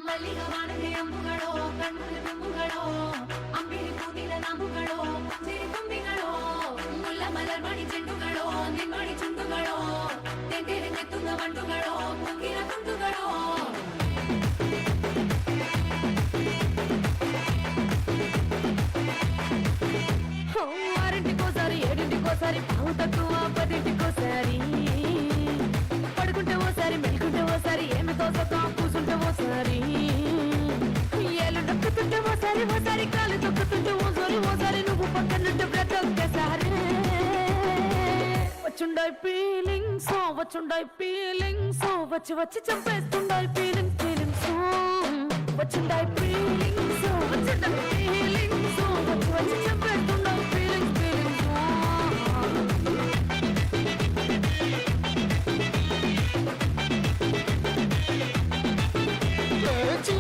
ಮಲ್ಲಿಗ ವಾಣದೆ ಅಂಬುಗಳೋ ಕಣ್ಣುಗಳ ಬೆಂಬುಗಳೋ ಅಂಬಿಳಿ ಕೂದಿಲ ನಾಂಬುಗಳೋ ಸಿರಿ ತುಂಬಿಗಳೋ ಮುಲ್ಲ ಮಲರ್ಮಣಿ ಚೆಂಡುಗಳೋ ನಿಮ್ಮಣಿ ಚುಂಡುಗಳೋ ತೆಂಗೆರೆ ನೆತ್ತುಂಗ ಬಂಡುಗಳೋ ಮುಂಗಿನ ತುಂಡುಗಳೋ ఆరింటికోసారి ఏడింటికోసారి పావు తక్కువ పదింటికోసారి పడుకుంటే ఓసారి మెలుకుంటే ఓసారి ఏమి తోసతో కూసుంటే ఓసారి ఏళ్ళు నొక్కుతుంటే ఓసారి ఓసారి కాలు తొక్కుతుంటే ఓసారి నువ్వు పక్కనుంటే బ్రతొక్కసారి వచ్చుండాయి ఫీలింగ్స్ వచ్చి వచ్చి చంపేస్తుండాయి ఫీలింగ్స్ వచ్చుండాయి ఫీలింగ్స్ వచ్చి వచ్చి చంపేస్తుండాయి ఫీలింగ్స్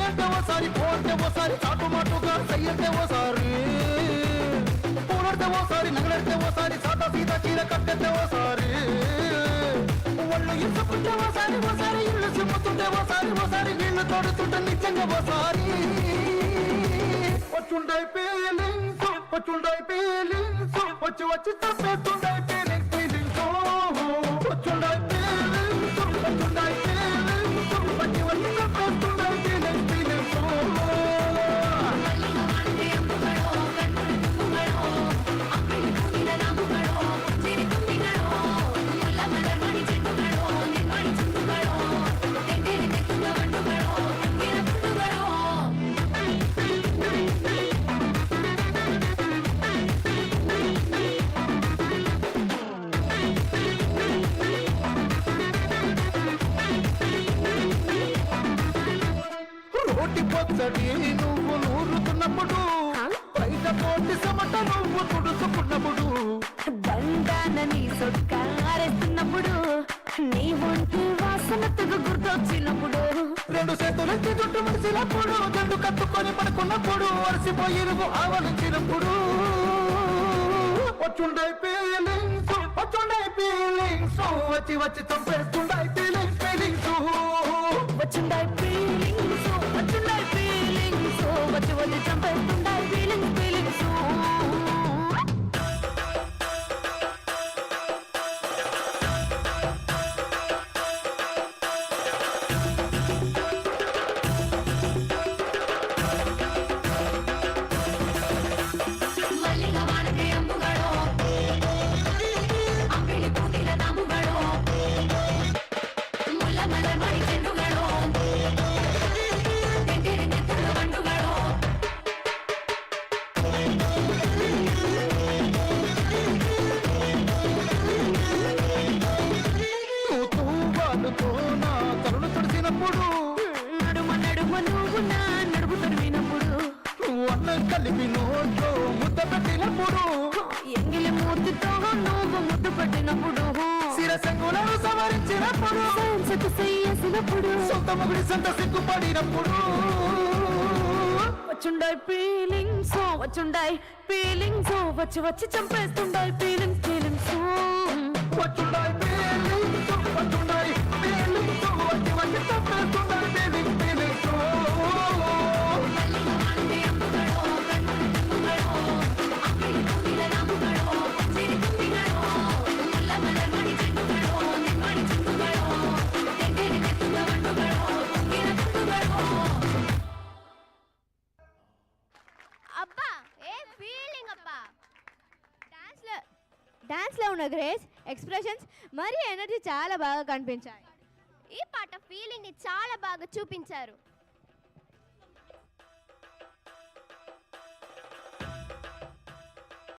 అంటే ఓసారి పోతే ఓసారి చాటుమాటుగా చెయ్యంటే ఓసారి పూలడితే ఓసారి నగలడితే ఓసారి సాట సీత చీర కట్టెత్తే ఓసారి ఒళ్ళు ఇసుకుంటే ఓసారి ఇల్లు చిమ్ముతుంటే ఓసారి నీళ్లు తోడుతుంటే నిజంగా ఓసారి వచ్చుండాయి ఫీలింగ్స్ వచ్చి వచ్చి తప్పేస్తుండాయి ఫీలింగ్స్ వచ్చుండాయి ఫీలింగ్స్ వచ్చి వచ్చి తప్పేస్తుండాయి ఫీలింగ్స్ ಮಲ್ಲಿಗ ವಾಣದೆ ಅಂಬುಗಳೋ ಕಣ್ಣುಗಳ ಬೆಂಬುಗಳೋ ಅಂಬಿಳಿ ಕೂದಿಲ ನಾಂಬುಗಳೋ ಸಿರಿ ತುಂಬಿಗಳೋ ಮುಲ್ಲ ಮಲರ್ಮಣಿ ಚೆಂಡುಗಳೋ ನಿಮ್ಮಣಿ ಚುಂಡುಗಳೋ ತೆಂಗೆರೆ ನೆತ್ತುಂಗ ಬಂಡುಗಳೋ ಮುಂಗಿನ ತುಂಡುಗಳೋ రోటి పచ్చడి నువ్వు నూరుతున్నప్పుడు బయట పోటీ సమట నువ్వు తుడుచుకున్నప్పుడు బండానని సొక్కారేస్తున్నప్పుడు నీ ఒంటి వాసన తెగ గుర్తొచ్చినప్పుడు రెండు చేతులెత్తి చుట్టూ మడిచినప్పుడు జండు కట్టుకొని పడుకున్నప్పుడు అలసిపోయి నువ్వు ఆవలించినప్పుడు వచ్చుండాయి ఫీలింగ్స్ వచ్చి వచ్చి చంపేస్తుండాయి ఫీలింగ్స్ వచ్చుండాయి ఫీలింగ్స్ వచ్చి వచ్చి చంపేస్తుండాయి ఫీలింగ్స్ ಮಲ್ಲಿಗ ವಾಣದೆ ಅಂಬುಗಳೋ ಅಂಬಿಳಿ ಕೂದಿಲ ನಾಂಬುಗಳೋ ಮುಲ್ಲ ಮಲರ್ಮಣಿ ಚೆಂಡುಗಳೋ ತೆಂಗೆರೆ ನೆತ್ತುಂಗ ಬಂಡುಗಳೋ తూవాలుతో నా తరుణు తుడిచినప్పుడు నడుమ నువ్వు నా నడుము తరిమినప్పుడు నువ్వు అన్నం కలిపి నోట్లో ముద్ద పెట్టినప్పుడు ఎంగిలి మూతితో నువ్వు ముద్దు పెట్టినప్పుడు శిరసంగులను సవరించినప్పుడు చేసినప్పుడు సొంత మొగుడి సంత సిగ్గుపడినప్పుడు వచ్చుండాయి ఫీలింగ్స్ వచ్చి వచ్చి చంపేస్తుండాయి ఫీలింగ్స్ వచ్చుండాయి ఫీలింగ్స్ వచ్చి వచ్చి తప్పేస్తుండాయి ఫీలింగ్స్ మల్లిగ వాణదే అంబుಗಳೋ కಣ್ಣుల ಬೆಂಬುಗಳೋ ಅಂಬಿಳಿ ಕೂದಿಲ ನಾಂಬುಗಳೋ ಸಿರಿ ತುಂಬಿಗಳೋ ಮುಲ್ಲ ಮಲರ್ಮಣಿ ಚೆಂಡುಗಳೋ ನಿಮ್ಮಣಿ ಚುಂಡುಗಳೋ ತೆಂಗೆರೆ ನೆತ್ತುಂಗ ಬಂಡುಗಳೋ ಮುಂಗಿನ ತುಂಡುಗಳೋ అబ్బా ఏ ఫీలింగ్ అబ్బా డాన్స్లో ఉన్న గ్రేస్ ఎక్స్ప్రెషన్స్ మరియు ఎనర్జీ చాలా బాగా కనిపించాయి. ఈ పాట ఫీలింగ్ ని చాలా బాగా చూపించారు.